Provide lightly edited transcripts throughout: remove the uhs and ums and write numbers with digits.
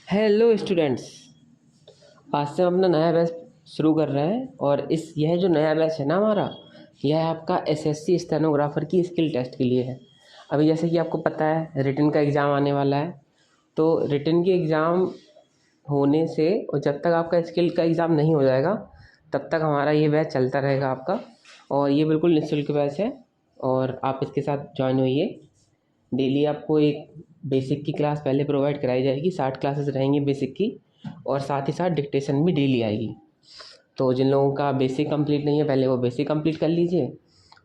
Hello students. आज से हम अपना नया बैच शुरू कर रहे हैं और यह जो नया बैच है ना हमारा, यह आपका एसएससी स्टेनोग्राफर की स्किल टेस्ट के लिए है। अभी जैसे कि आपको पता है रिटन का एग्ज़ाम आने वाला है, तो रिटन के एग्ज़ाम होने से और जब तक आपका स्किल का एग्ज़ाम नहीं हो जाएगा तब तक हमारा ये बैच चलता रहेगा आपका। और ये बिल्कुल निःशुल्क बैच है और आप इसके साथ ज्वाइन होइए। डेली आपको एक बेसिक की क्लास पहले प्रोवाइड कराई जाएगी, 60 क्लासेस रहेंगी बेसिक की, और साथ ही साथ डिक्टेशन भी डेली आएगी। तो जिन लोगों का बेसिक कंप्लीट नहीं है पहले वो बेसिक कंप्लीट कर लीजिए,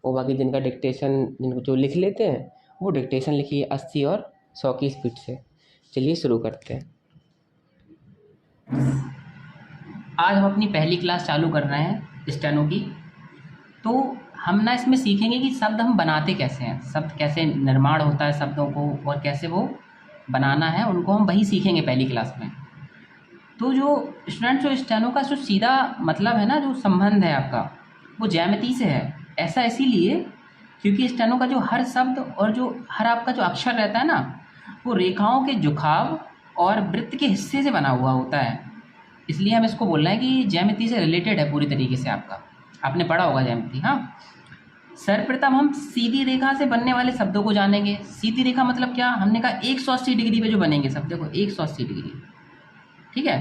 और बाकी जिनका डिक्टेशन जिनको जो लिख लेते हैं वो डिक्टेशन लिखिए 80 और 100 की स्पीड से। चलिए शुरू करते हैं। आज हम अपनी पहली क्लास चालू कर रहे हैं स्टेनो की। तो हम ना इसमें सीखेंगे कि शब्द हम बनाते कैसे हैं, शब्द कैसे निर्माण होता है शब्दों को और कैसे वो बनाना है, उनको हम वही सीखेंगे पहली क्लास में। तो जो स्टूडेंट्स, जो स्टेनो का जो सीधा मतलब है ना, जो संबंध है आपका, वो ज्यामिति से है। ऐसा इसीलिए क्योंकि स्टेनो का जो हर शब्द और जो हर आपका जो अक्षर रहता है ना, वो रेखाओं के झुकाव और वृत्त के हिस्से से बना हुआ होता है। इसलिए हम इसको बोल रहे हैं कि ज्यामिति से रिलेटेड है पूरी तरीके से। आपका आपने पढ़ा होगा ज्यामिति। हाँ, सर्वप्रथम हम सीधी रेखा से बनने वाले शब्दों को जानेंगे। सीधी रेखा मतलब क्या, हमने कहा 180 डिग्री पे जो बनेंगे शब्द। देखो 180 डिग्री, ठीक है।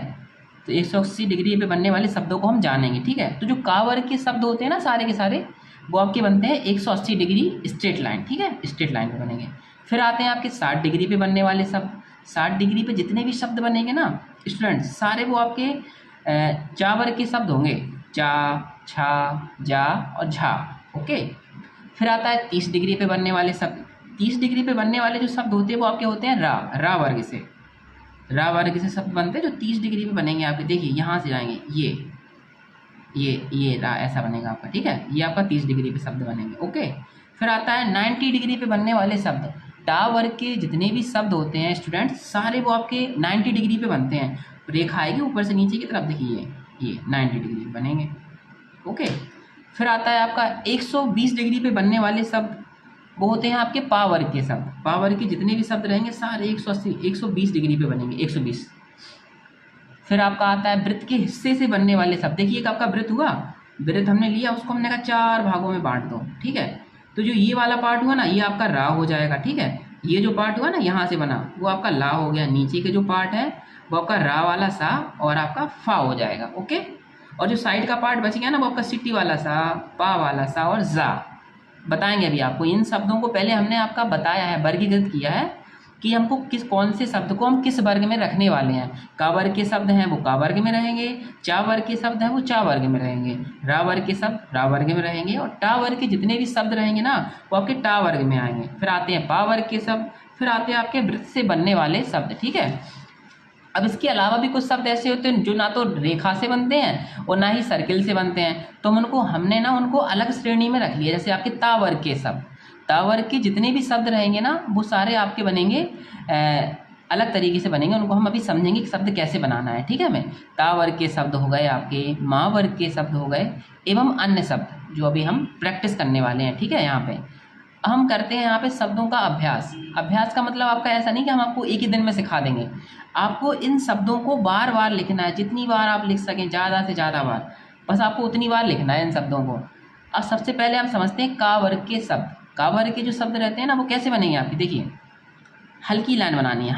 तो 180 डिग्री पे बनने वाले शब्दों को हम जानेंगे, ठीक है। तो जो का वर्ग के शब्द होते हैं ना सारे के सारे, वो आपके बनते हैं 180 डिग्री स्ट्रेट लाइन, ठीक है, स्ट्रेट लाइन पे बनेंगे। फिर आते हैं आपके 60 डिग्री पे बनने वाले शब्द। 60 डिग्री पे जितने भी शब्द बनेंगे ना स्टूडेंट, सारे वो आपके चा वर्ग के शब्द होंगे। चा, छा, जा और झा, ओके। फिर आता है 30 डिग्री पे बनने वाले शब्द। 30 डिग्री पे बनने वाले जो शब्द होते हैं वो आपके होते हैं रा वर्ग से। रा वर्ग से शब्द बनते हैं जो 30 डिग्री पे बनेंगे आपके। देखिए यहाँ से जाएंगे, ये रा ऐसा बनेगा आपका, ठीक है। ये आपका 30 डिग्री पे शब्द बनेंगे, ओके। फिर आता है 90 डिग्री पे बनने वाले शब्द। टा वर्ग के जितने भी शब्द होते हैं स्टूडेंट, सारे वो आपके 90 डिग्री पे बनते हैं। रेखा आएगी ऊपर से नीचे की तरफ, देखिए ये 90 डिग्री पे बनेंगे, ओके। फिर आता है आपका 120 डिग्री पे बनने वाले शब्द, वो होते हैं आपके पा वर्ग के शब्द। पा वर्ग के जितने भी शब्द रहेंगे सारे 180 120 डिग्री पे बनेंगे, 120। फिर आपका आता है वृत्त के हिस्से से बनने वाले शब्द। देखिए एक आपका वृत्त हुआ, वृत्त हमने लिया, उसको हमने कहा 4 भागों में बांट दो, ठीक है। तो जो ये वाला पार्ट हुआ ना, ये आपका रा हो जाएगा, ठीक है। ये जो पार्ट हुआ ना यहाँ से बना, वो आपका ला हो गया। नीचे के जो पार्ट है वो आपका रा वाला सा और आपका फा हो जाएगा, ओके। और जो साइड का पार्ट बच गया ना, वो आपका सिटी वाला सा, पा वाला सा और जा। बताएंगे अभी आपको इन शब्दों को। पहले हमने आपका बताया है, वर्गीकृत किया है कि हमको कौन से शब्द को हम किस वर्ग में रखने वाले हैं। का वर्ग के शब्द हैं वो का वर्ग में रहेंगे, चा वर्ग के शब्द हैं वो चा वर्ग में रहेंगे, रा वर्ग के शब्द रा वर्ग में रहेंगे, और टा वर्ग के जितने भी शब्द रहेंगे ना वो आपके टा वर्ग में आएंगे। फिर आते हैं पा वर्ग के शब्द, फिर आते हैं आपके वृत्त से बनने वाले शब्द, ठीक है। अब इसके अलावा भी कुछ शब्द ऐसे होते हैं जो ना तो रेखा से बनते हैं और ना ही सर्किल से बनते हैं, तो हमने ना उनको अलग श्रेणी में रख लिया। जैसे आपके ता वर्ग के शब्द, ता वर्ग के जितने भी शब्द रहेंगे ना वो सारे आपके बनेंगे अलग तरीके से बनेंगे। उनको हम अभी समझेंगे कि शब्द कैसे बनाना है, ठीक है। हमें ता वर्ग के शब्द हो गए, आपके माँ वर्ग के शब्द हो गए, एवं अन्य शब्द जो अभी हम प्रैक्टिस करने वाले हैं, ठीक है। यहाँ पे हम करते हैं यहाँ पे शब्दों का अभ्यास। अभ्यास का मतलब आपका ऐसा नहीं कि हम आपको एक ही दिन में सिखा देंगे। आपको इन शब्दों को बार बार लिखना है, जितनी बार आप लिख सकें, ज़्यादा से ज़्यादा बार, बस आपको उतनी बार लिखना है इन शब्दों को। अब सबसे पहले हम समझते हैं का वर्ग के शब्द। का वर्ग के जो शब्द रहते हैं ना वो कैसे बनेंगे आपके। देखिए हल्की लाइन बनानी है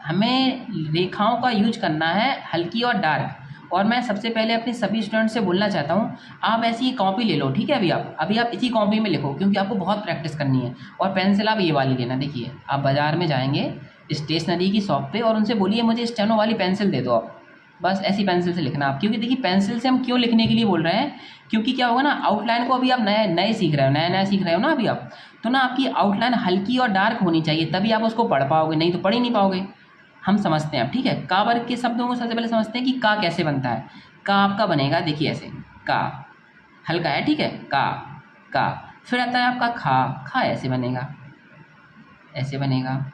हमें रेखाओं का यूज करना है, हल्की और डार्क। और मैं सबसे पहले अपने सभी स्टूडेंट से बोलना चाहता हूँ, आप ऐसी कॉपी ले लो, ठीक है। अभी आप इसी कॉपी में लिखो, क्योंकि आपको बहुत प्रैक्टिस करनी है। और पेंसिल आप ये वाली लेना। देखिए आप बाज़ार में जाएंगे स्टेशनरी की शॉप पे और उनसे बोलिए मुझे स्टेनो वाली पेंसिल दे दो आप। बस ऐसी पेंसिल से लिखना आप। क्योंकि देखिए पेंसिल से हम क्यों लिखने के लिए बोल रहे हैं, क्योंकि क्या होगा ना, आउटलाइन को अभी आप नए नए सीख रहे हो, नया सीख रहे हो ना अभी आप, तो ना आपकी आउटलाइन हल्की और डार्क होनी चाहिए, तभी आप उसको पढ़ पाओगे, नहीं तो पढ़ ही नहीं पाओगे। हम समझते हैं अब, ठीक है। का वर्ग के शब्दों को सबसे पहले समझते हैं कि का कैसे बनता है। का आपका बनेगा, देखिए ऐसे, का हल्का है, ठीक है, का। फिर आता है आपका खा ऐसे बनेगा, ऐसे बनेगा,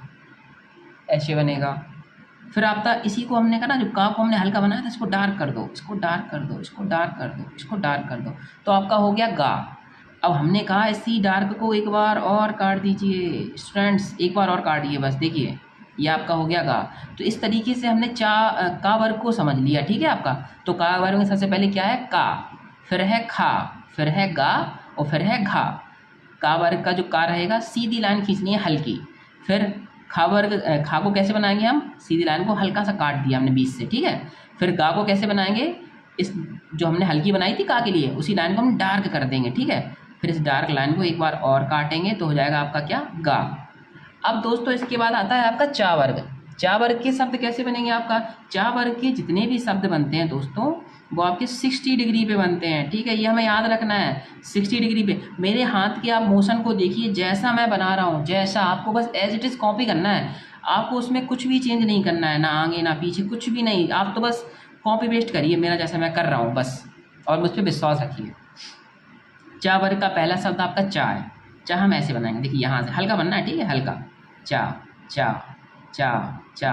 ऐसे बनेगा। फिर आपका इसी को हमने कहा ना, जो का को हमने हल्का बनाया था, इसको डार्क कर दो, इसको डार्क कर दो, इसको डार्क कर दो, इसको डार्क कर दो, तो आपका हो गया गा। अब हमने कहा इसी डार्क को एक बार और काट दीजिए स्टूडेंट्स, एक बार और काटिए, बस देखिए ये आपका हो गया गा। तो इस तरीके से हमने का वर्ग को समझ लिया, ठीक है आपका। तो का वर्ग में सबसे पहले क्या है, का, फिर है खा, फिर है गा और फिर है घा। का वर्ग का जो का रहेगा सीधी लाइन खींचनी है हल्की। फिर खा वर्ग, खा को कैसे बनाएंगे हम, सीधी लाइन को हल्का सा काट दिया हमने बीच से, ठीक है। फिर गा को कैसे बनाएंगे, इस जो हमने हल्की बनाई थी का के लिए उसी लाइन को हम डार्क कर देंगे, ठीक है। फिर इस डार्क लाइन को एक बार और काटेंगे तो हो जाएगा आपका क्या, गा। अब दोस्तों इसके बाद आता है आपका चा वर्ग। चा वर्ग के शब्द कैसे बनेंगे आपका, चा वर्ग के जितने भी शब्द बनते हैं दोस्तों वो आपके 60 डिग्री पे बनते हैं, ठीक है। ये हमें याद रखना है, 60 डिग्री पे। मेरे हाथ के आप मोशन को देखिए, जैसा मैं बना रहा हूँ, जैसा आपको बस एज इट इज़ कॉपी करना है। आपको उसमें कुछ भी चेंज नहीं करना है, ना आगे ना पीछे, कुछ भी नहीं। आप तो बस कॉपी पेस्ट करिए मेरा जैसा मैं कर रहा हूँ बस, और मुझ पर विश्वास रखिए। चा वर्ग का पहला शब्द आपका चा है। चा हम ऐसे बनाएंगे, देखिए यहाँ से हल्का बनना है, ठीक है, हल्का, चा चा चा चा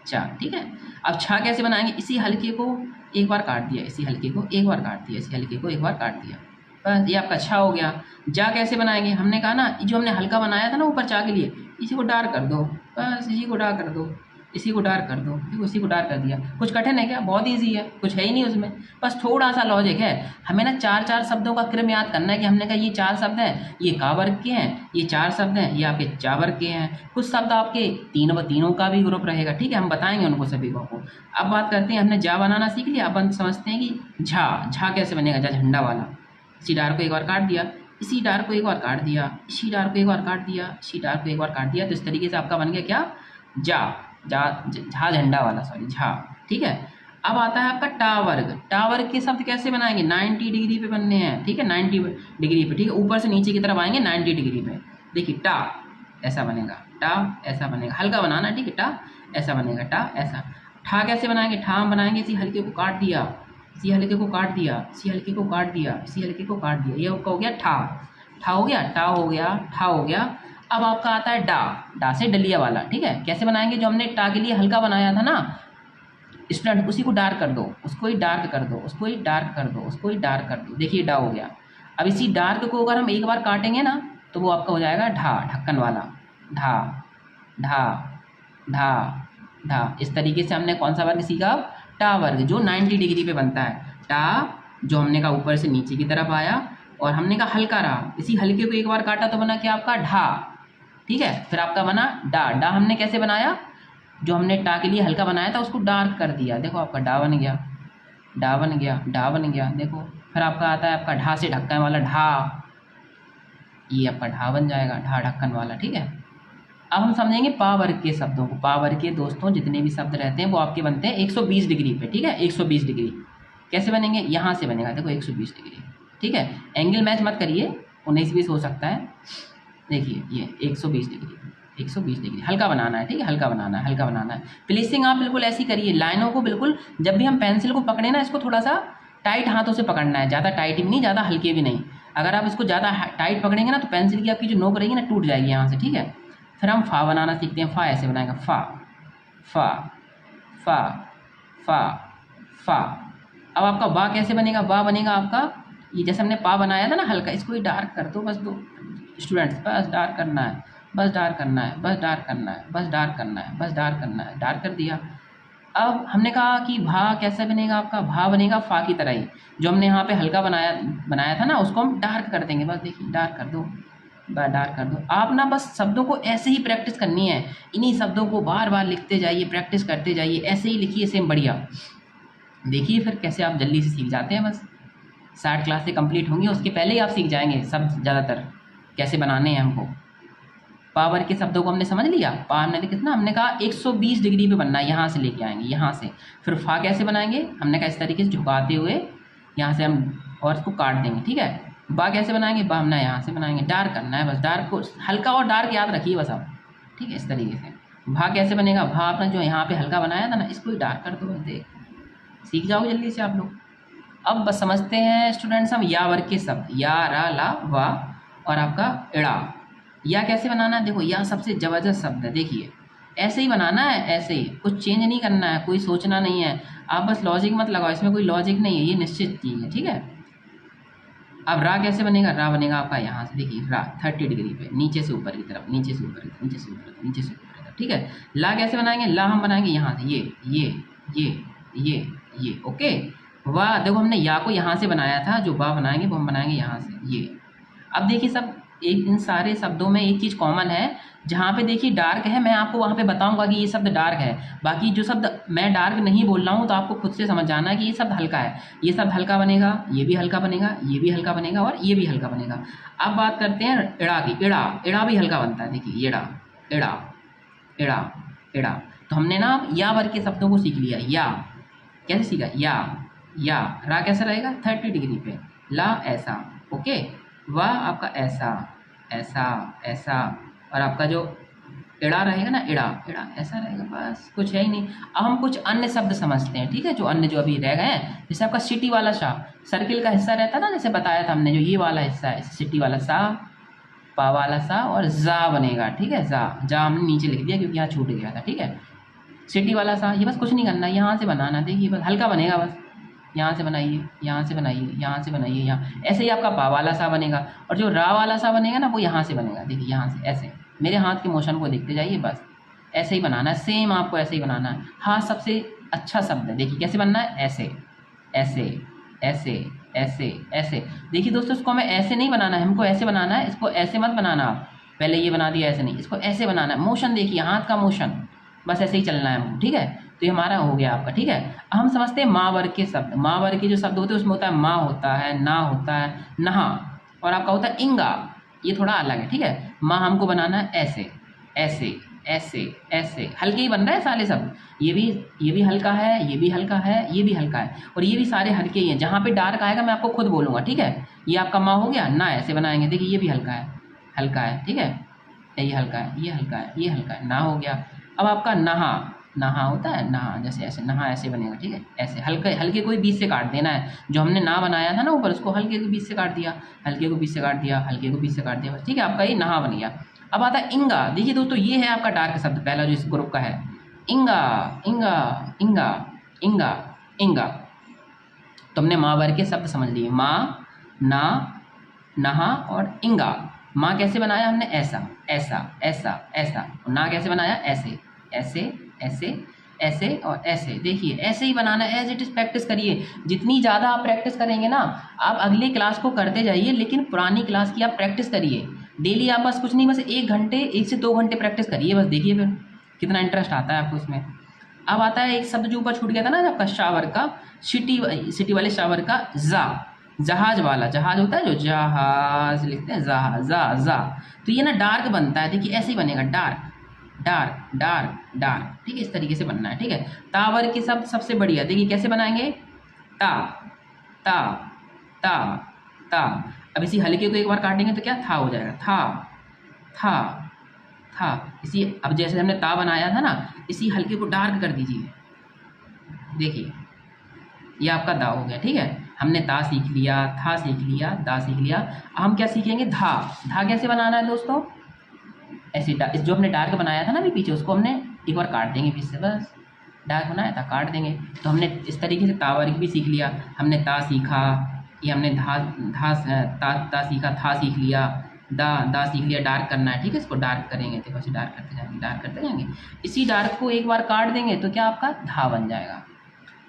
चा, ठीक है। अब छा कैसे बनाएंगे, इसी हल्के को एक बार काट दिया, इसी हल्के को एक बार काट दिया, इसी हल्के को एक बार काट दिया, बस ये आपका छा हो गया। जा कैसे बनाएंगे, हमने कहा ना जो हमने हल्का बनाया था ना ऊपर चा के लिए, इसी को डार्क कर दो, बस इसी को डार्क कर दो, इसी को डार्क कर दो, देखो इसी को डार्क कर दिया। कुछ कठिन है क्या, बहुत ईजी है, कुछ है ही नहीं उसमें, बस थोड़ा सा लॉजिक है। हमें ना चार चार शब्दों का क्रम याद करना है कि हमने कहा ये चार शब्द हैं, ये का वर्ग के हैं, ये चार शब्द हैं, ये आपके चा वर्ग के हैं। कुछ शब्द आपके तीनों का भी ग्रुप रहेगा, ठीक है, हम बताएंगे उनको सभी को। अब बात करते हैं, हमने जा बनाना सीख लिया, अब हम समझते हैं कि झा। झा कैसे बनेगा, जा झंडा वाला। इसी डार को एक बार काट दिया, इसी डार को एक बार काट दिया, इसी डार को एक बार काट दिया, इसी डार को एक बार काट दिया, तो इस तरीके से आपका बन गया क्या, जा। झा झंडा वाला, सॉरी झा, ठीक है। अब आता है आपका टा वर्ग। टा वर्ग के शब्द कैसे बनाएंगे, 90 डिग्री पे बनने हैं, ठीक है, 90 डिग्री पे, ठीक है, ऊपर से नीचे की तरफ आएंगे 90 डिग्री पे। देखिए टा ऐसा बनेगा, टा ऐसा बनेगा, हल्का बनाना, ठीक है, टा ऐसा बनेगा, टा ऐसा। ठा कैसे बनाएंगे, ठा हम बनाएंगे इसी हल्के को काट दिया, इसी हल्के को काट दिया, इसी हल्के को काट दिया, इसी हल्के को काट दिया, ये आपका हो गया ठा। ठा हो गया, टा हो गया, ठा हो गया। अब आपका आता है डा। डा से डलिया वाला, ठीक है। कैसे बनाएंगे, जो हमने टा के लिए हल्का बनाया था ना स्टूडेंट, उसी को डार्क कर दो, उसको ही डार्क कर दो, उसको ही डार्क कर दो, उसको ही डार्क कर दो, देखिए डा हो गया। अब इसी डार्क को अगर हम एक बार काटेंगे ना तो वो आपका हो जाएगा ढा, ढक्कन वाला, ढा ढा ढा ढा। इस तरीके से हमने कौन सा वर्ग सीखा, टा वर्ग, जो 90 डिग्री पे बनता है। टा जो हमने कहा ऊपर से नीचे की तरफ आया और हमने कहा हल्का रहा, इसी हल्के को एक बार काटा तो बना क्या आपका ढा, ठीक है। फिर आपका बना डा। डा हमने कैसे बनाया, जो हमने टा के लिए हल्का बनाया था उसको डार्क कर दिया, देखो आपका डा बन गया, डा बन गया, डा बन गया, देखो। फिर आपका आता है आपका ढा से ढक्कन वाला, ढा, ये आपका ढा बन जाएगा, ढा ढक्कन वाला, ठीक है। अब हम समझेंगे पा वर्ग के शब्दों को। पा वर्ग के दोस्तों जितने भी शब्द रहते हैं वो आपके बनते हैं 120 डिग्री पे, ठीक है, 120 डिग्री। कैसे बनेंगे, यहाँ से बनेगा, देखो 120 डिग्री, ठीक है। एंगल मैच मत करिए, 19-20 हो सकता है, देखिए ये 120 डिग्री, 120 डिग्री हल्का बनाना है, ठीक है, हल्का बनाना है, हल्का बनाना है। प्लेसिंग आप बिल्कुल ऐसी करिए, लाइनों को बिल्कुल, जब भी हम पेंसिल को पकड़े ना इसको थोड़ा सा टाइट हाथों से पकड़ना है, ज़्यादा टाइट भी नहीं, ज़्यादा हल्के भी नहीं। अगर आप इसको ज़्यादा टाइट पकड़ेंगे ना तो पेंसिल की आपकी जो नोक रहेगी ना टूट जाएगी यहाँ से, ठीक है। फिर हम फा बनाना सीखते हैं। फा ऐसे बनाएगा, फा फा फा फा फा। अब आपका वा कैसे बनेगा, वा बनेगा आपका, ये जैसे हमने पा बनाया था ना हल्का, इसको ही डार्क कर दो बस, दो स्टूडेंट्स, बस डार्क करना है, बस डार्क करना है, बस डार्क करना है, बस डार्क करना है, बस डार्क करना है, डार्क कर दिया। अब हमने कहा कि भा कैसे बनेगा आपका, भा बनेगा फा की तरह ही, जो हमने यहाँ पे हल्का बनाया था ना उसको हम डार्क कर देंगे, बस देखिए डार्क कर दो, बस डार्क कर दो। आप ना बस शब्दों को ऐसे ही प्रैक्टिस करनी है, इन्हीं शब्दों को बार बार लिखते जाइए, प्रैक्टिस करते जाइए, ऐसे ही लिखिए सेम बढ़िया। देखिए फिर कैसे आप जल्दी से सीख जाते हैं। बस 60 क्लासें कंप्लीट होंगी उसके पहले ही आप सीख जाएंगे सब, ज़्यादातर कैसे बनाने हैं हमको। पावर के शब्दों को हमने समझ लिया। पा हमने कितना, हमने कहा 120 डिग्री पे बनना है, यहाँ से लेके आएंगे, यहाँ से। फिर फा कैसे बनाएंगे, हमने कहा इस तरीके से झुकाते हुए यहाँ से हम और इसको काट देंगे, ठीक है। बा कैसे बनाएंगे, बा हमने यहाँ से बनाएंगे, डार्क करना है, बस डार्क को हल्का और डार्क याद रखिए बस आप, ठीक है, इस तरीके से। भा कैसे बनेगा, भा आपने जो यहाँ पे हल्का बनाया था ना इसको ही डार्क कर दो, बस देख सीख जाओगे जल्दी से आप लोग। अब बस समझते हैं स्टूडेंट्स हम या वर्ग के शब्द, या, रा, ला, वा और आपका इड़ा। या कैसे बनाना है, देखो या सबसे ज़बरदस्त शब्द है, देखिए ऐसे ही बनाना है, ऐसे ही, कुछ चेंज नहीं करना है, कोई सोचना नहीं है, आप बस लॉजिक मत लगाओ, इसमें कोई लॉजिक नहीं है, ये निश्चित चीज़ है, ठीक है। अब रा कैसे बनेगा, रा बनेगा आपका यहाँ से, देखिए रा 30 डिग्री पे, नीचे से ऊपर की तरफ, नीचे से ऊपर की तरफ, नीचे से ऊपर की तरफ, नीचे से ऊपर की तरफ, ठीक है। ला कैसे बनाएंगे, ला हम बनाएंगे यहाँ से, ये ओके। वाह देखो हमने या को यहाँ से बनाया था, जो वाह बनाएंगे वो हम बनाएंगे यहाँ से ये। अब देखिए सब एक इन सारे शब्दों में एक चीज़ कॉमन है, जहाँ पे देखिए डार्क है मैं आपको वहाँ पे बताऊंगा कि ये शब्द डार्क है, बाकी जो शब्द मैं डार्क नहीं बोल रहा हूँ तो आपको खुद से समझ जाना है कि ये शब्द हल्का है, ये शब्द हल्का बनेगा, ये भी हल्का बनेगा, ये भी हल्का बनेगा और ये भी हल्का बनेगा। अब बात करते हैं इड़ा की, इड़ा इड़ा भी हल्का बनता है, देखिए इड़ा इड़ा इड़ा इड़ा। तो हमने ना या वर्ग के शब्दों को सीख लिया। या कैसे सीखा, या रा कैसा रहेगा 30 डिग्री पे, ला ऐसा ओके, वाह आपका ऐसा ऐसा ऐसा, और आपका जो इड़ा रहेगा ना, इड़ा इड़ा ऐसा रहेगा, बस कुछ है ही नहीं। अब हम कुछ अन्य शब्द समझते हैं, ठीक है, जो अन्य जो अभी रह गए हैं। जैसे आपका सिटी वाला शाह, सर्किल का हिस्सा रहता है ना, जैसे बताया था हमने, जो ये वाला हिस्सा है सिटी वाला सा, पा वाला सा और जा बनेगा, ठीक है, जा हमने नीचे लिख दिया क्योंकि यहाँ छूट गया था, ठीक है। सिटी वाला सा, ये बस कुछ नहीं करना, यहाँ से बनाना, देखिए बस हल्का बनेगा, बस यहाँ से बनाइए, यहाँ से बनाइए, यहाँ से बनाइए, यहाँ ऐसे ही आपका पा वाला सा बनेगा। और जो रा वाला सा बनेगा ना, वो यहाँ से बनेगा, देखिए यहाँ से ऐसे, मेरे हाथ के मोशन को देखते जाइए, बस ऐसे ही बनाना है, सेम आपको ऐसे ही बनाना है। हाथ सबसे अच्छा शब्द है, देखिए कैसे बनना है, ऐसे ऐसे ऐसे ऐसे ऐसे। देखिए दोस्तों इसको हमें ऐसे नहीं बनाना है, हमको ऐसे बनाना है, इसको ऐसे मत बनाना आप, पहले ये बना दिया ऐसे नहीं, इसको ऐसे बनाना है, मोशन देखिए हाथ का मोशन, बस ऐसे ही चलना है हमको, ठीक है। तो ये हमारा हो गया आपका, ठीक है। अब हम समझते हैं माँ वर्ग के शब्द। माँ वर्ग के जो शब्द होते हैं उसमें होता है माँ होता है, ना होता है, नहा, और आपका होता है इंगा, ये थोड़ा अलग है, ठीक है। माँ हमको बनाना है ऐसे ऐसे ऐसे ऐसे, हल्के ही बन रहा है सारे शब्द, ये भी हल्का है, ये भी हल्का है, ये भी हल्का है, और ये भी सारे हल्के ही हैं। जहाँ पे डार्क आएगा मैं आपको खुद बोलूँगा, ठीक है। ये आपका माँ हो गया, ना ऐसे बनाएंगे, देखिए ये भी हल्का है, हल्का है, ठीक है, ये हल्का है, ये हल्का है, ये हल्का है, ना हो गया। अब आपका नहा, नहा होता है, नहा जैसे ऐसे, नहा ऐसे बनेगा, ठीक है, ऐसे हल्के हल्के को ही बीच से काट देना है, जो हमने ना बनाया था ना ऊपर, उसको हल्के को बीच से काट दिया, हल्के को बीच से काट दिया, हल्के को बीच से काट दिया, बस ठीक है, आपका ये नहा बन गया। अब आता है इंगा, देखिए दोस्तों ये है आपका डार्क शब्द पहला जो इस ग्रुप का है, इंगा इंगा इंगा इंगा इंगा। तो हमने माँ वर्ग के शब्द समझ लिए, माँ, ना, नहा और इंगा। माँ कैसे बनाया हमने, ऐसा ऐसा ऐसा ऐसा, और ना कैसे बनाया, ऐसे ऐसे ऐसे ऐसे और ऐसे, देखिए ऐसे ही बनाना, एज इट इज प्रैक्टिस करिए। जितनी ज़्यादा आप प्रैक्टिस करेंगे ना, आप अगली क्लास को करते जाइए, लेकिन पुरानी क्लास की आप प्रैक्टिस करिए डेली। आप बस कुछ नहीं, बस 1 से 2 घंटे प्रैक्टिस करिए, बस देखिए फिर कितना इंटरेस्ट आता है आपको इसमें। अब आता है एक शब्द जो ऊपर छूट गया था ना आपका शावर का, सिटी वाले शावर का, जा, जहाज वाला, जहाज होता है जो जहाज लिखते हैं, जा। तो ये ना डार्क बनता है, देखिए ऐसे ही बनेगा, डार्क डार्क डार्क डार्क, ठीक है, इस तरीके से बनना है, ठीक है। तावर के शब्द सबसे बढ़िया, देखिए कैसे बनाएंगे, ता ता ता ता। अब इसी हल्के को एक बार काटेंगे तो क्या था हो जाएगा, था था। इसी, अब जैसे हमने ता बनाया था ना, इसी हल्के को डार्क कर दीजिए, देखिए ये आपका दा हो गया, ठीक है। हमने ता सीख लिया, था सीख लिया, दा सीख लिया। अब हम क्या सीखेंगे, धा। धा कैसे बनाना है दोस्तों, ऐसे जो हमने डार्क बनाया था ना अभी पीछे, उसको हमने एक बार काट देंगे पीछे से, बस डार्क बनाया था काट देंगे। तो हमने इस तरीके से ता वर्ग भी सीख लिया, हमने ता सीखा, ये हमने ता सीखा, था सीख लिया, दा सीख लिया, डार्क करना है, ठीक है। इसको डार्क करेंगे, देखो ऐसे डार्क करते जाएंगे, इसी डार्क को एक बार काट देंगे तो क्या आपका धा बन जाएगा।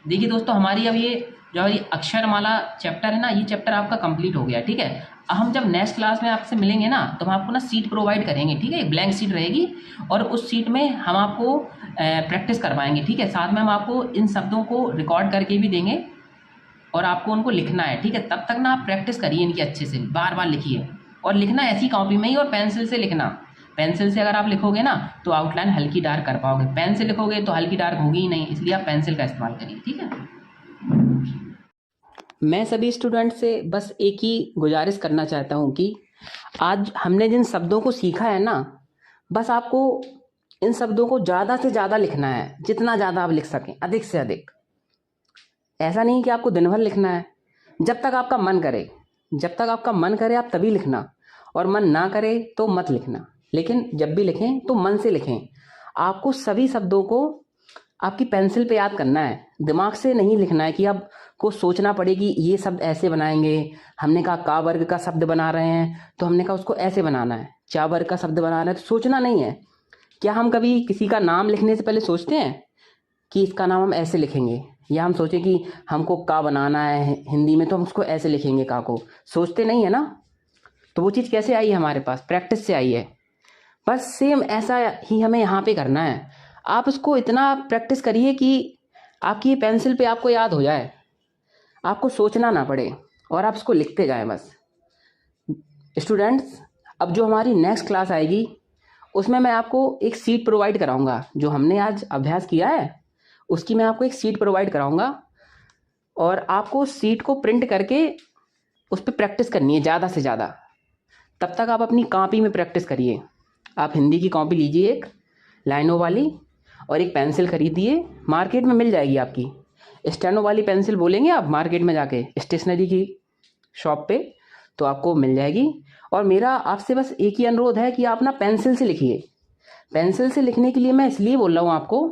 देखिए दोस्तों हमारी अब ये जो ये अक्षरमाला चैप्टर है ना, ये चैप्टर आपका कंप्लीट हो गया, ठीक है। हम जब नेक्स्ट क्लास में आपसे मिलेंगे ना, तो हम आपको ना सीट प्रोवाइड करेंगे, ठीक है, एक ब्लैंक सीट रहेगी, और उस सीट में हम आपको प्रैक्टिस करवाएंगे, ठीक है। साथ में हम आपको इन शब्दों को रिकॉर्ड करके भी देंगे, और आपको उनको लिखना है, ठीक है। तब तक ना आप प्रैक्टिस करिए इनकी अच्छे से, बार बार लिखिए, और लिखना ऐसी कॉपी में ही, और पेंसिल से लिखना। पेंसिल से अगर आप लिखोगे ना तो आउटलाइन हल्की डार्क कर पाओगे, पेन से लिखोगे तो हल्की डार्क होगी ही नहीं, इसलिए आप पेंसिल का इस्तेमाल करिए, ठीक है। मैं सभी स्टूडेंट से बस एक ही गुजारिश करना चाहता हूँ कि आज हमने जिन शब्दों को सीखा है ना, बस आपको इन शब्दों को ज़्यादा से ज़्यादा लिखना है, जितना ज़्यादा आप लिख सकें, अधिक से अधिक। ऐसा नहीं कि आपको दिन भर लिखना है, जब तक आपका मन करे, जब तक आपका मन करे आप तभी लिखना, और मन ना करे तो मत लिखना। लेकिन जब भी लिखें तो मन से लिखें। आपको सभी शब्दों को आपकी पेंसिल पे याद करना है, दिमाग से नहीं लिखना है कि आपको सोचना पड़े कि ये शब्द ऐसे बनाएंगे। हमने कहा का वर्ग का शब्द बना रहे हैं तो हमने कहा उसको ऐसे बनाना है, चा वर्ग का शब्द बना रहे हैं तो सोचना नहीं है, क्या हम कभी किसी का नाम लिखने से पहले सोचते हैं कि इसका नाम हम ऐसे लिखेंगे, या हम सोचें कि हमको का बनाना है हिंदी में तो हम उसको ऐसे लिखेंगे का को? सोचते नहीं है ना। तो वो चीज़ कैसे आई है हमारे पास? प्रैक्टिस से आई है। बस सेम ऐसा ही हमें यहाँ पे करना है। आप उसको इतना प्रैक्टिस करिए कि आपकी पेंसिल पे आपको याद हो जाए, आपको सोचना ना पड़े और आप उसको लिखते जाएं बस। स्टूडेंट्स, अब जो हमारी नेक्स्ट क्लास आएगी उसमें मैं आपको एक सीट प्रोवाइड कराऊंगा। जो हमने आज अभ्यास किया है उसकी मैं आपको एक सीट प्रोवाइड कराऊंगा और आपको उस सीट को प्रिंट करके उस पर प्रैक्टिस करनी है ज़्यादा से ज़्यादा। तब तक आप अपनी कॉपी में प्रैक्टिस करिए। आप हिंदी की कॉपी लीजिए एक लाइनों वाली, और एक पेंसिल खरीदिए, मार्केट में मिल जाएगी आपकी। स्टेनो वाली पेंसिल बोलेंगे आप मार्केट में जाके स्टेशनरी की शॉप पे, तो आपको मिल जाएगी। और मेरा आपसे बस एक ही अनुरोध है कि आप ना पेंसिल से लिखिए। पेंसिल से लिखने के लिए मैं इसलिए बोल रहा हूँ आपको,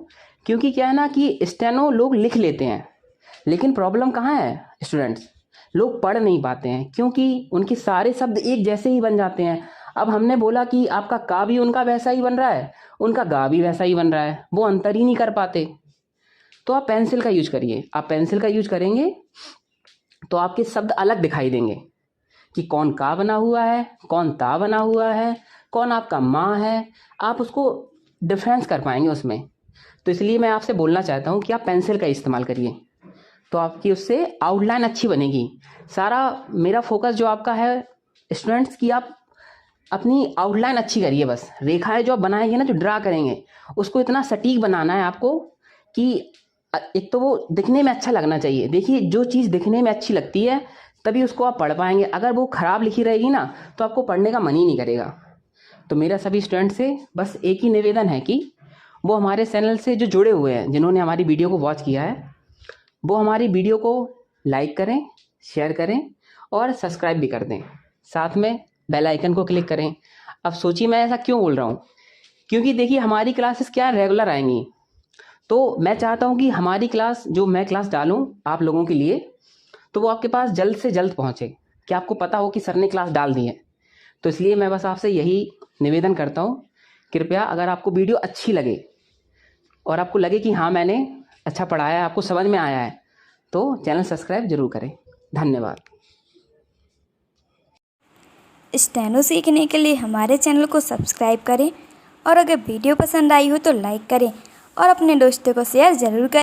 क्योंकि क्या है ना कि स्टेनो लोग लिख लेते हैं, लेकिन प्रॉब्लम कहाँ है स्टूडेंट्स? लोग पढ़ नहीं पाते हैं, क्योंकि उनके सारे शब्द एक जैसे ही बन जाते हैं। अब हमने बोला कि आपका का भी उनका वैसा ही बन रहा है, उनका गा भी वैसा ही बन रहा है, वो अंतर ही नहीं कर पाते। तो आप पेंसिल का यूज करिए। आप पेंसिल का यूज करेंगे तो आपके शब्द अलग दिखाई देंगे कि कौन का बना हुआ है, कौन ता बना हुआ है, कौन आपका माँ है। आप उसको डिफरेंस कर पाएंगे उसमें। तो इसलिए मैं आपसे बोलना चाहता हूँ कि आप पेंसिल का इस्तेमाल करिए, तो आपकी उससे आउटलाइन अच्छी बनेगी। सारा मेरा फोकस जो आपका है स्टूडेंट्स, कि आप अपनी आउटलाइन अच्छी करिए। बस रेखाएं जो आप बनाएंगे ना, जो ड्रा करेंगे, उसको इतना सटीक बनाना है आपको कि एक तो वो दिखने में अच्छा लगना चाहिए। देखिए, जो चीज़ दिखने में अच्छी लगती है तभी उसको आप पढ़ पाएंगे। अगर वो ख़राब लिखी रहेगी ना तो आपको पढ़ने का मन ही नहीं करेगा। तो मेरा सभी स्टूडेंट से बस एक ही निवेदन है कि वो हमारे चैनल से जो जुड़े हुए हैं, जिन्होंने हमारी वीडियो को वॉच किया है, वो हमारी वीडियो को लाइक करें, शेयर करें और सब्सक्राइब भी कर दें। साथ में बेल आइकन को क्लिक करें। अब सोचिए मैं ऐसा क्यों बोल रहा हूँ, क्योंकि देखिए हमारी क्लासेस क्या रेगुलर आएंगी, तो मैं चाहता हूँ कि हमारी क्लास, जो मैं क्लास डालूँ आप लोगों के लिए, तो वो आपके पास जल्द से जल्द पहुँचे, कि आपको पता हो कि सर ने क्लास डाल दी है। तो इसलिए मैं बस आपसे यही निवेदन करता हूँ, कृपया अगर आपको वीडियो अच्छी लगे और आपको लगे कि हाँ मैंने अच्छा पढ़ाया है, आपको समझ में आया है, तो चैनल सब्सक्राइब जरूर करें। धन्यवाद। स्टेनो सीखने के लिए हमारे चैनल को सब्सक्राइब करें और अगर वीडियो पसंद आई हो तो लाइक करें और अपने दोस्तों को शेयर ज़रूर करें।